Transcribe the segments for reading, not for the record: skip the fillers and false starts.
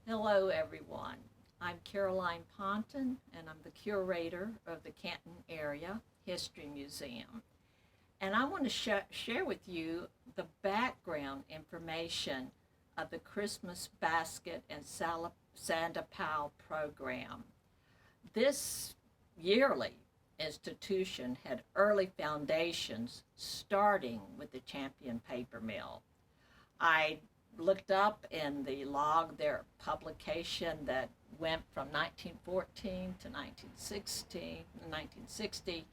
Hello, everyone. I'm Caroline Ponton, and I'm the curator of the Canton Area History Museum. And I want to share with you the background information of the Christmas Basket and Santa Pal program. This yearly institution had early foundations starting with the Champion Paper Mill. I looked up in the log their publication that went from 1914 to 1960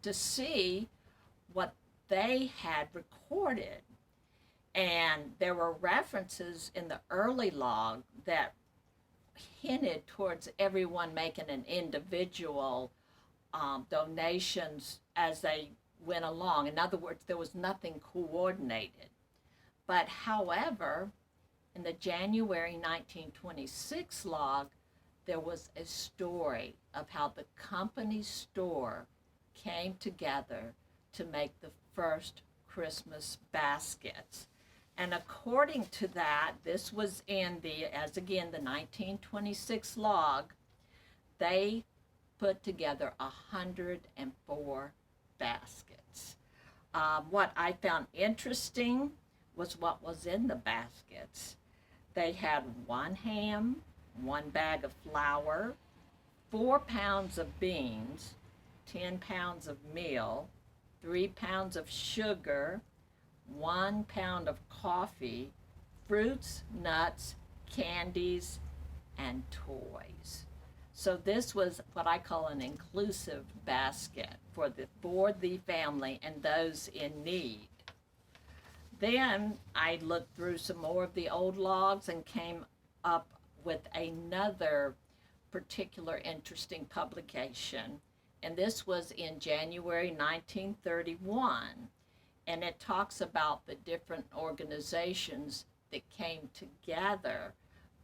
to see what they had recorded. And there were references in the early log that hinted towards everyone making an individual donations as they went along. In other words, there was nothing coordinated. But however, in the January 1926 log, there was a story of how the company store came together to make the first Christmas baskets. And according to that, this was in the 1926 log, they put together 104 baskets. What I found interesting was what was in the baskets. They had 1 ham, 1 bag of flour, 4 pounds of beans, 10 pounds of meal, 3 pounds of sugar, 1 pound of coffee, fruits, nuts, candies, and toys. So this was what I call an inclusive basket for the family and those in need. Then I looked through some more of the old logs and came up with another particular interesting publication. And this was in January 1931. And it talks about the different organizations that came together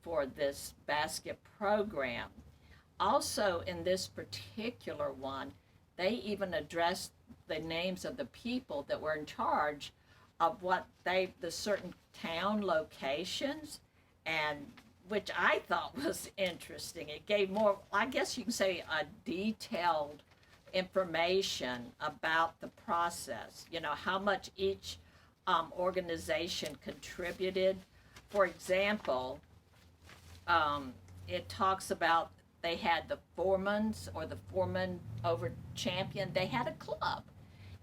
for this basket program. Also, in this particular one, they even addressed the names of the people that were in charge of the certain town locations, and which I thought was interesting. It gave more, I guess you can say, a detailed information about the process, how much each organization contributed. For example, it talks about they had the foremans or the foreman over champion. They had a club.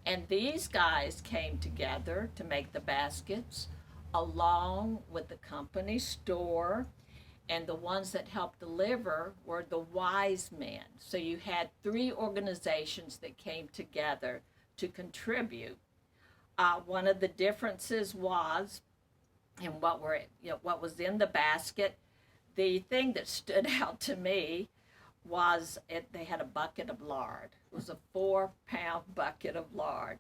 And these guys came together to make the baskets along with the company store, and the ones that helped deliver were the wise men. So you had 3 organizations that came together to contribute. One of the differences was in what was in the basket. The thing that stood out to me was they had a bucket of lard. It was a 4-pound bucket of lard.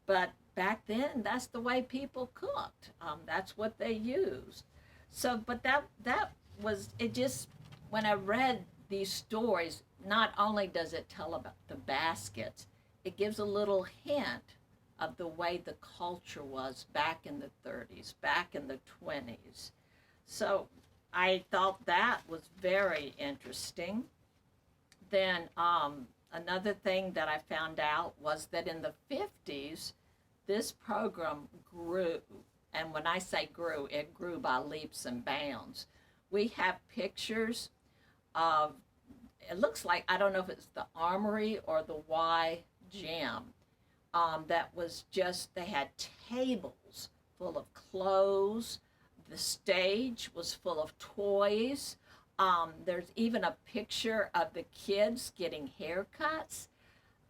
But back then, that's the way people cooked. That's what they used. So, but that was, it just, when I read these stories, not only does it tell about the baskets, it gives a little hint of the way the culture was back in the 30s, back in the 20s. So I thought that was very interesting. Then another thing that I found out was that in the 50s, this program grew. And when I say grew, it grew by leaps and bounds. We have pictures of, it looks like, I don't know if it's the Armory or the Y Gym, that was just, they had tables full of clothes. The stage was full of toys. There's even a picture of the kids getting haircuts.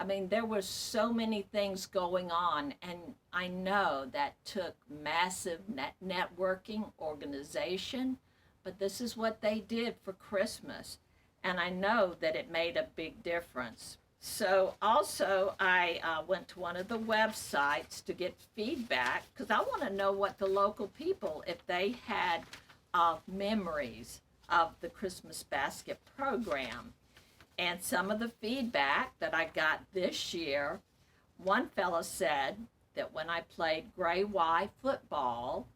I mean, there were so many things going on, and I know that took massive networking, organization, but this is what they did for Christmas, and I know that it made a big difference. So also, I went to one of the websites to get feedback, because I want to know what the local people, if they had memories of the Christmas basket program. And some of the feedback that I got this year, one fellow said that when I played Gray Y football,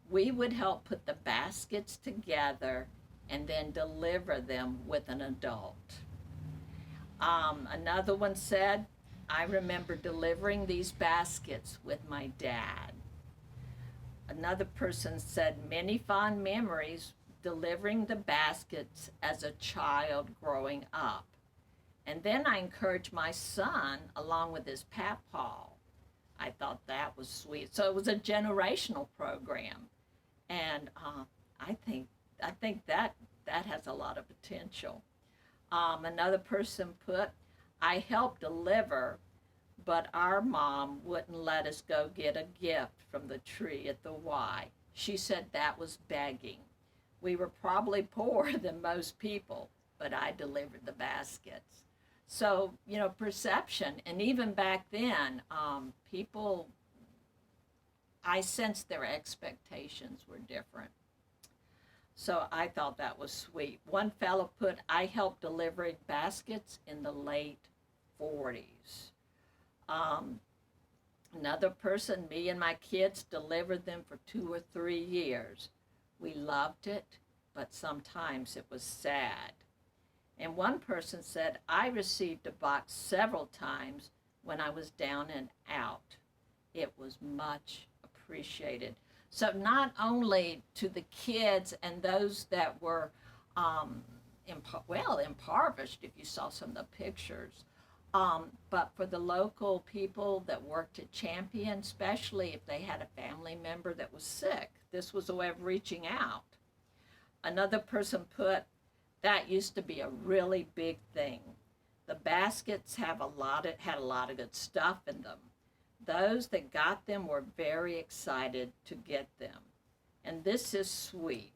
we would help put the baskets together and then deliver them with an adult. Another one said, I remember delivering these baskets with my dad. Another person said, many fond memories delivering the baskets as a child growing up. And then I encouraged my son along with his papaw. I thought that was sweet. So it was a generational program. And I think that has a lot of potential. Another person put, I helped deliver, but our mom wouldn't let us go get a gift from the tree at the Y. She said that was begging. We were probably poorer than most people, but I delivered the baskets. So, perception, and even back then, people, I sensed their expectations were different. So I thought that was sweet. One fellow put, I helped delivering baskets in the late 40s. Another person, me and my kids delivered them for 2 or 3 years. We loved it, but sometimes it was sad. And one person said, I received a box several times when I was down and out. It was much appreciated. So not only to the kids and those that were, impoverished, if you saw some of the pictures, but for the local people that worked at Champion, especially if they had a family member that was sick, this was a way of reaching out. Another person put, that used to be a really big thing. The baskets had a lot of good stuff in them. Those that got them were very excited to get them. And this is sweet.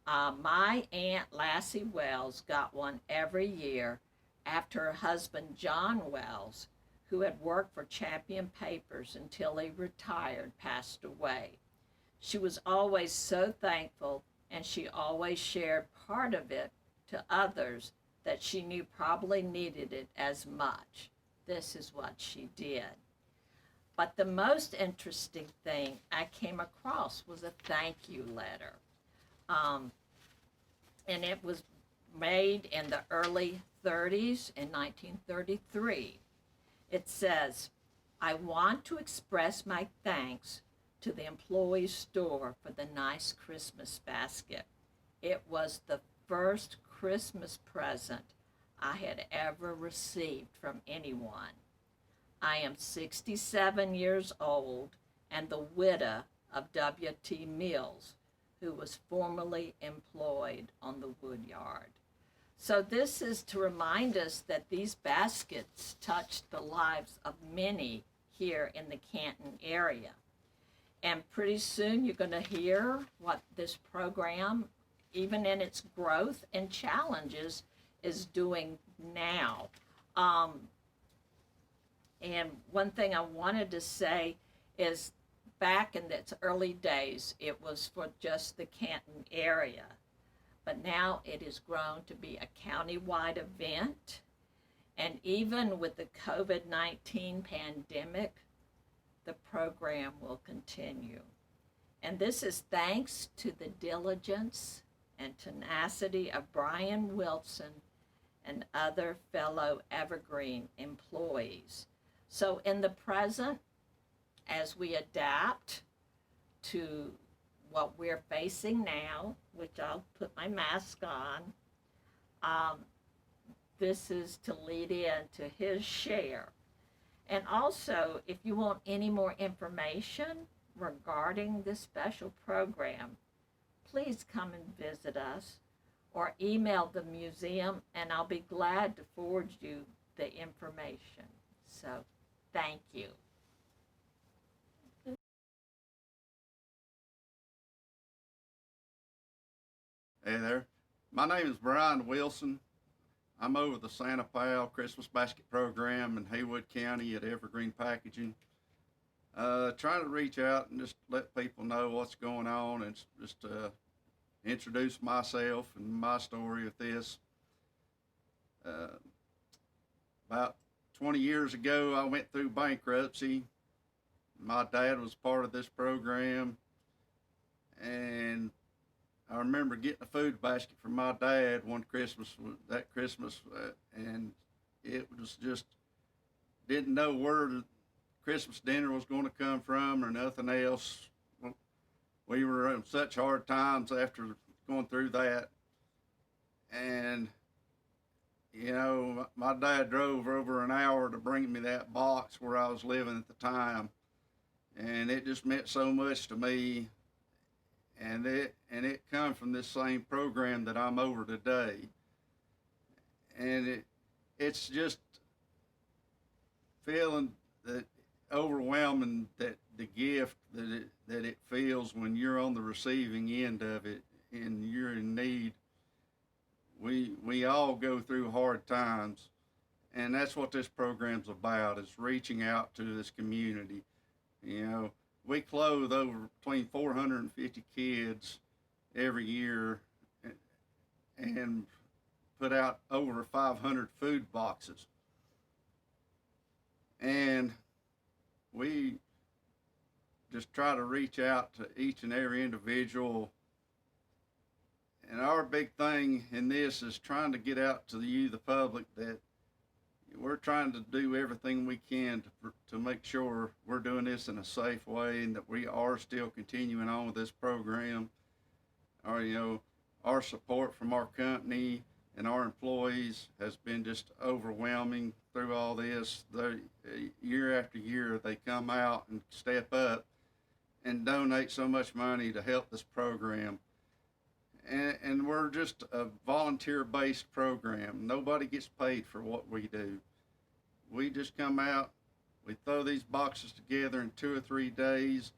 My Aunt Lassie Wells got one every year after her husband John Wells, who had worked for Champion Papers until he retired, passed away. She was always so thankful, and she always shared part of it to others that she knew probably needed it as much. This is what she did. But the most interesting thing I came across was a thank you letter. And it was made in the early 30s in 1933. It says, I want to express my thanks to the employees store for the nice Christmas basket. It was the first Christmas present I had ever received from anyone. I am 67 years old and the widow of W.T. Mills, who was formerly employed on the wood yard. So this is to remind us that these baskets touched the lives of many here in the Canton area. And pretty soon you're going to hear what this program, even in its growth and challenges, is doing now. And one thing I wanted to say is back in its early days, it was for just the Canton area. But now it has grown to be a county-wide event. And even with the COVID-19 pandemic, the program will continue. And this is thanks to the diligence and tenacity of Brian Wilson and other fellow Evergreen employees. So in the present, as we adapt to what we're facing now, which I'll put my mask on, this is to lead into his share. And also, if you want any more information regarding this special program, please come and visit us or email the museum, and I'll be glad to forward you the information. So, thank you. Hey there. My name is Brian Wilson. I'm over the Santa Pal Christmas Basket Program in Haywood County at Evergreen Packaging. Trying to reach out and just let people know what's going on and just introduce myself and my story with this. About 20 years ago, I went through bankruptcy. My dad was part of this program, and I remember getting a food basket from my dad one Christmas, and it was just didn't know where the Christmas dinner was going to come from or nothing else. We were in such hard times after going through that, and my dad drove over an hour to bring me that box where I was living at the time, and it just meant so much to me. And it come from this same program that I'm over today, and it's just feeling that overwhelming, that the gift that it feels when you're on the receiving end of it and you're in need. We all go through hard times, and that's what this program's about, is reaching out to this community. We clothe over between 450 kids every year and put out over 500 food boxes. And we just try to reach out to each and every individual. And our big thing in this is trying to get out to you, the public, that we're trying to do everything we can to make sure we're doing this in a safe way and that we are still continuing on with this program. Our support from our company and our employees has been just overwhelming through all this. Year after year, they come out and step up and donate so much money to help this program. And we're just a volunteer-based program. Nobody gets paid for what we do. We just come out, we throw these boxes together in 2 or 3 days.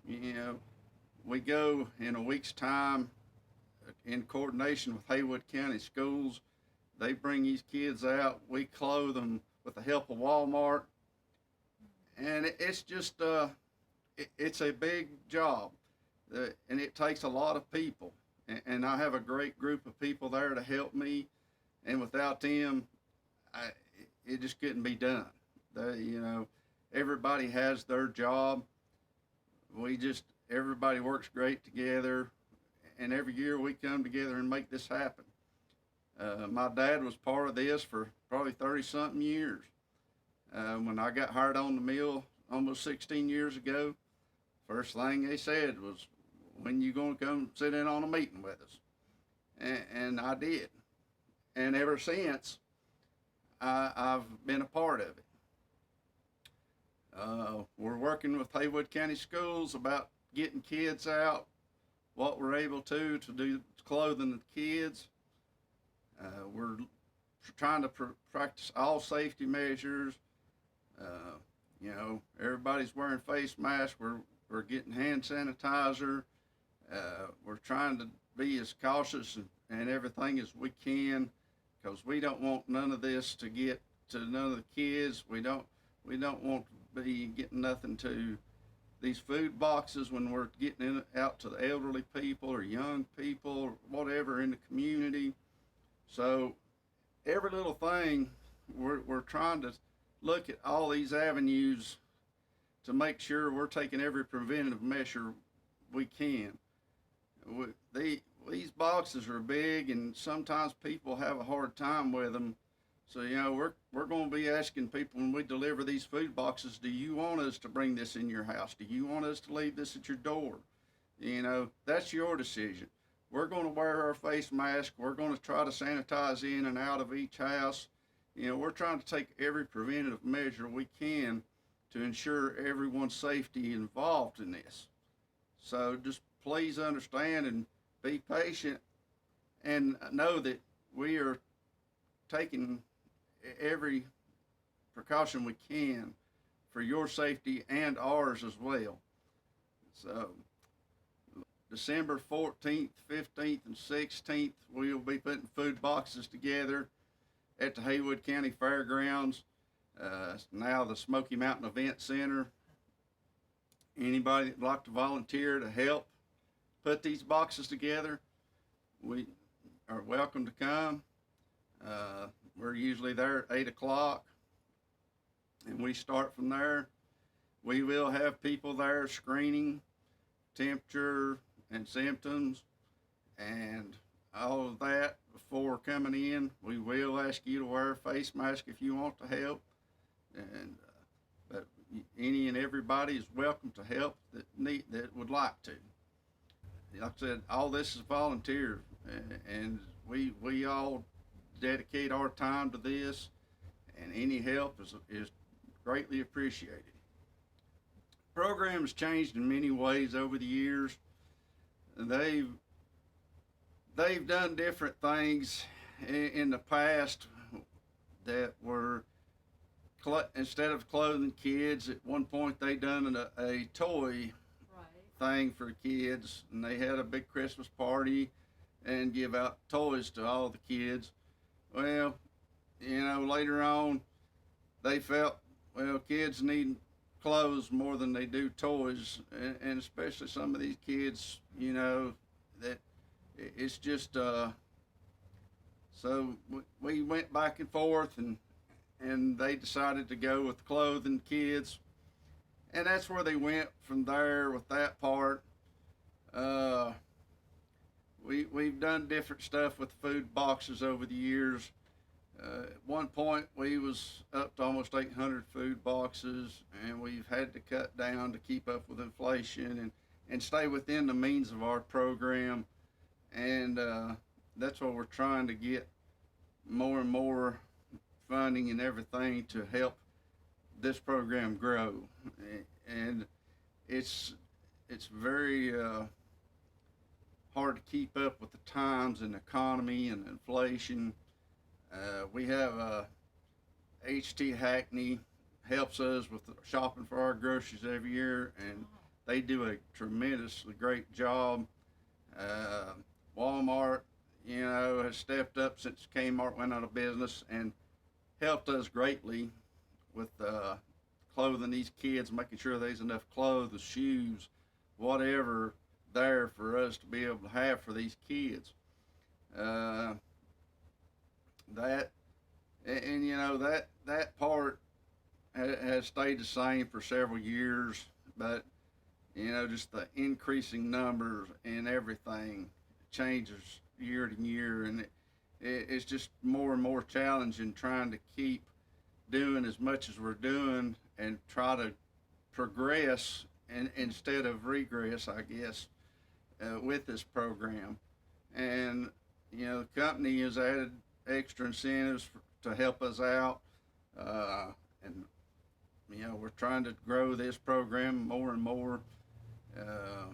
We go in a week's time in coordination with Haywood County Schools. They bring these kids out. We clothe them with the help of Walmart. And it's just, it's a big job. And it takes a lot of people. And I have a great group of people there to help me, and without them, it just couldn't be done. Everybody has their job. Everybody works great together, and every year we come together and make this happen. My dad was part of this for probably 30-something years. When I got hired on the mill almost 16 years ago, first thing they said was, "When you going to come sit in on a meeting with us?" And I did. And ever since, I've been a part of it. We're working with Haywood County Schools about getting kids out, what we're able to do clothing the kids. We're trying to practice all safety measures. Everybody's wearing face masks. We're getting hand sanitizer. We're trying to be as cautious and everything as we can, because we don't want none of this to get to none of the kids. We don't want to be getting nothing to these food boxes when we're getting out to the elderly people or young people or whatever in the community. So every little thing, we're trying to look at all these avenues to make sure we're taking every preventative measure we can. These boxes are big, and sometimes people have a hard time with them. So we're going to be asking people when we deliver these food boxes, do you want us to bring this in your house? Do you want us to leave this at your door? That's your decision. We're going to wear our face mask. We're going to try to sanitize in and out of each house. We're trying to take every preventative measure we can to ensure everyone's safety involved in this. So just please understand and be patient, and know that we are taking every precaution we can for your safety and ours as well. So December 14th, 15th, and 16th, we'll be putting food boxes together at the Haywood County Fairgrounds. Now the Smoky Mountain Event Center. Anybody that'd like to volunteer to help put these boxes together, we are welcome to come. We're usually there at 8 o'clock, and we start from there. We will have people there screening temperature and symptoms, And all of that before coming in, we will ask you to wear a face mask if you want to help. And but any and everybody is welcome to help that would like to. Like I said, all this is volunteer, and we all dedicate our time to this, and any help is greatly appreciated. The program has changed in many ways over the years. They've they've done different things in the past that were instead of clothing kids. At one point, they done a toy thing for kids, and they had a big Christmas party and give out toys to all the kids. Well, later on, they felt, well, kids need clothes more than they do toys, and especially some of these kids, that it's just so we went back and forth, and they decided to go with clothing kids, and that's where they went from there with that part. uh, we've done different stuff with food boxes over the years. At one point, we was up to almost 800 food boxes, and we've had to cut down to keep up with inflation and stay within the means of our program. And that's what we're trying to get more and more funding and everything to help this program grow. And it's very hard to keep up with the times and economy and inflation. We have HT Hackney helps us with shopping for our groceries every year, and they do a tremendously great job. Uh, Walmart, has stepped up since Kmart went out of business and helped us greatly with clothing these kids, making sure there's enough clothes, shoes, whatever there for us to be able to have for these kids. Uh, that and that part has stayed the same for several years, but just the increasing numbers and everything changes year to year, and it's just more and more challenging trying to keep doing as much as we're doing and try to progress and instead of regress, I guess, with this program. And the company has added extra incentives to help us out, and we're trying to grow this program more and more. Uh,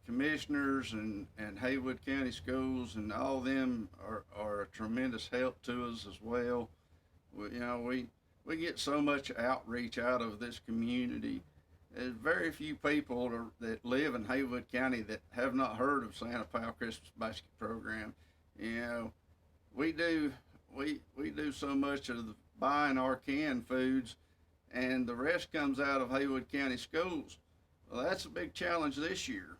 Commissioners and Haywood County Schools and all of them are a tremendous help to us as well. We get so much outreach out of this community. There's very few people that live in Haywood County that have not heard of Santa Pal Christmas Basket Program. We do so much of buying our canned foods, and the rest comes out of Haywood County Schools. Well, that's a big challenge this year.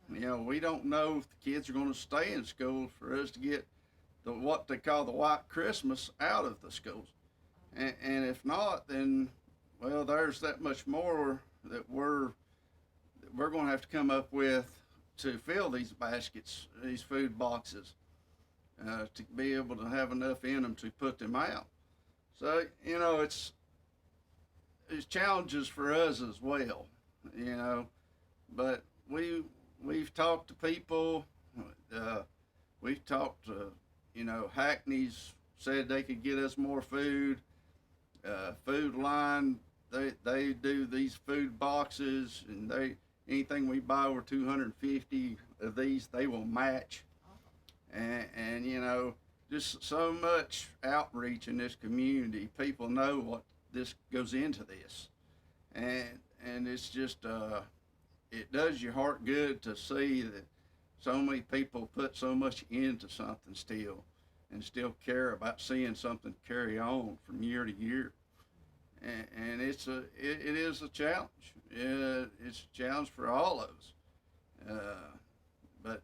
We don't know if the kids are going to stay in school for us to get what they call the white Christmas out of the schools. And if not, then, well, there's that much more that we're going to have to come up with to fill these baskets, these food boxes, to be able to have enough in them to put them out. So, it's challenges for us as well, but we've talked to people. We've talked to, Hackney's said they could get us more food. Food Line, they do these food boxes, and anything we buy over 250 of these, they will match. And just so much outreach in this community. People know what this goes into this, and it's just it does your heart good to see that so many people put so much into something still, and still care about seeing something carry on from year to year. And it is a challenge. It's a challenge for all of us. But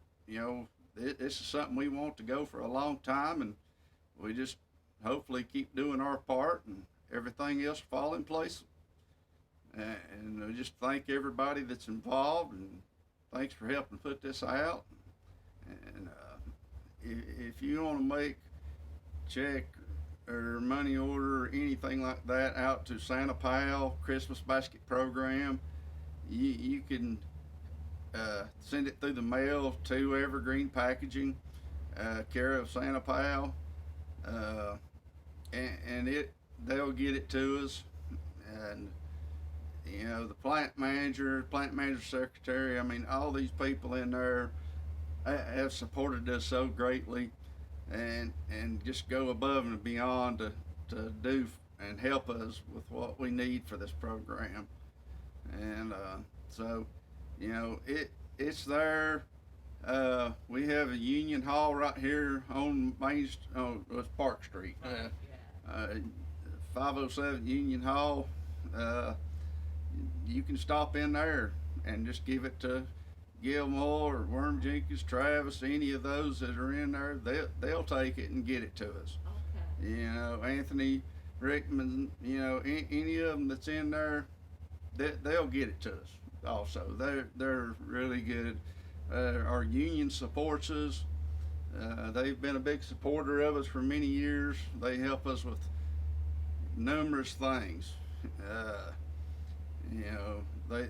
this is something we want to go for a long time, and we just hopefully keep doing our part, and everything else fall in place. And I just thank everybody that's involved, and thanks for helping put this out. And if you want to make check or money order or anything like that out to Santa Pal Christmas Basket Program, you can send it through the mail to Evergreen Packaging, care of Santa Pal, uh, and they'll get it to us. And the plant manager, secretary. I mean, all these people in there have supported us so greatly, and just go above and beyond to do and help us with what we need for this program. And so, it's there. We have a Union Hall right here on it's Park Street. Right. Yeah. 507 Union Hall. Uh, you can stop in there and just give it to Gilmore or Worm Jenkins, Travis, any of those that are in there. They'll take it and get it to us. Okay. Anthony Rickman. Any of them that's in there, they'll get it to us. Also, they're really good. Our union supports us. They've been a big supporter of us for many years. They help us with numerous things. Uh,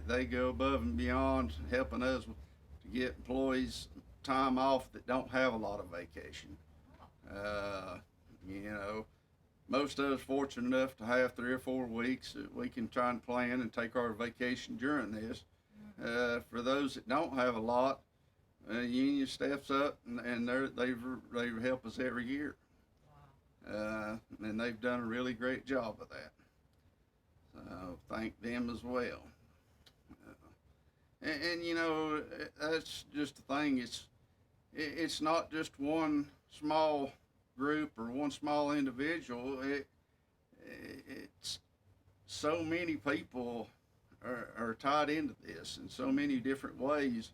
they go above and beyond helping us to get employees time off that don't have a lot of vacation. Uh, you know, Most of us fortunate enough to have 3 or 4 weeks that we can try and plan and take our vacation during this. For those that don't have a lot, union steps up and they help us every year. And they've done a really great job of that. So thank them as well. That's just the thing. It's not just one small group or one small individual. It's so many people are tied into this in so many different ways.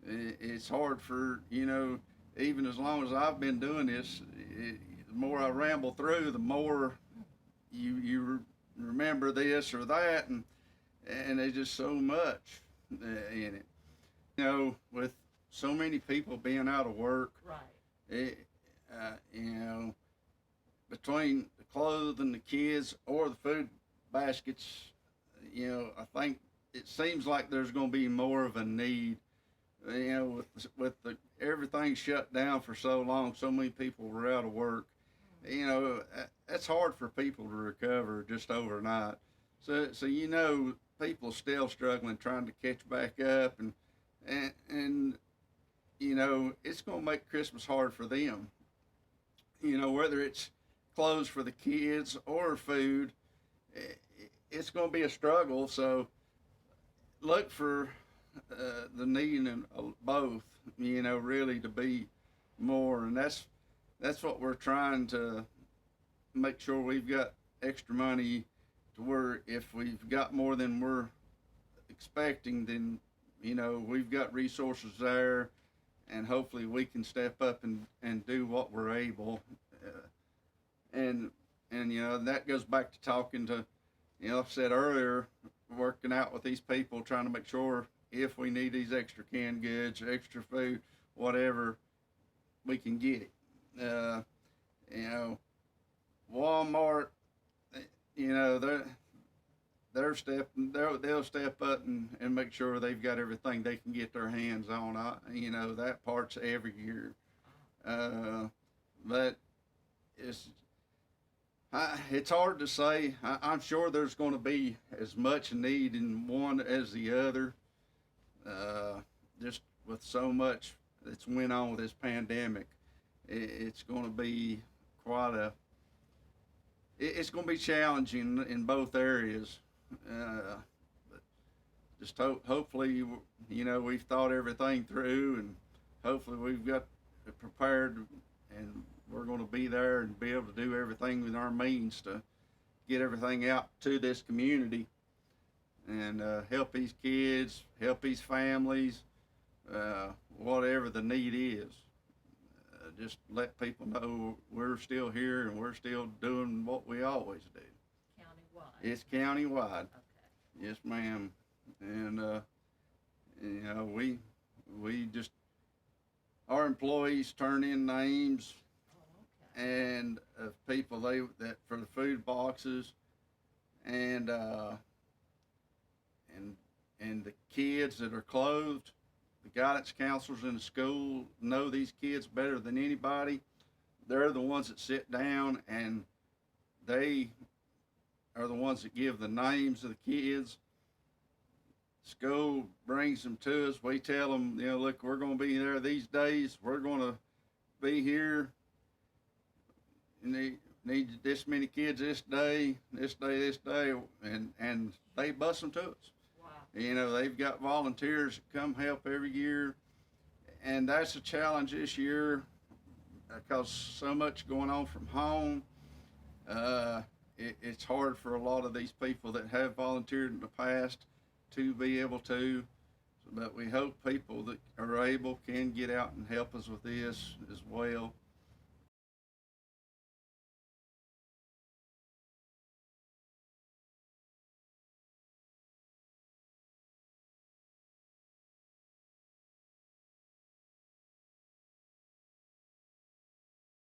It's hard for, even as long as I've been doing this, the more I ramble through, the more you remember this or that, and there's just so much in it. With so many people being out of work, Right. Between the clothes and the kids or the food baskets, I think it seems like there's going to be more of a need. With everything shut down for so long, so many people were out of work. That's hard for people to recover just overnight. So people are still struggling, trying to catch back up, and it's going to make Christmas hard for them. Whether it's clothes for the kids or food, it's going to be a struggle. So look for the need in both, really to be more. And that's what we're trying to make sure we've got extra money to where if we've got more than we're expecting, then, we've got resources there, and hopefully we can step up and do what we're able. And that goes back to talking to, like I said earlier, working out with these people, trying to make sure if we need these extra canned goods, extra food, whatever, we can get it. Walmart, they'll step up and make sure they've got everything they can get their hands on. That part's every year. But it's hard to say. I'm sure there's going to be as much need in one as the other. Just with so much that's went on with this pandemic, it's going to be it's going to be challenging in both areas. But just hopefully, we've thought everything through, and hopefully we've got prepared, and we're going to be there and be able to do everything within our means to get everything out to this community and help these kids, help these families, whatever the need is. Just let people know we're still here and we're still doing what we always do. Countywide. It's countywide. Okay. Yes, ma'am. And, we just, I, it's hard to say. I'm sure there's going to be as much need in one as the other. Just with so much that's went on with this pandemic, it's going to be we just our employees turn in names Oh, okay. and of people that for the food boxes, and and and the kids that are clothed. The guidance counselors in the school know these kids better than anybody. They're the ones that sit down and they are the ones that give the names of the kids. School brings them to us. We tell them, look, we're going to be there these days. We're going to be here. Need this many kids this day, this day, and they bust them to us. Wow. They've got volunteers that come help every year, and that's a challenge this year because so much going on from home. It's hard for a lot of these people that have volunteered in the past to be able to, but we hope people that are able can get out and help us with this as well.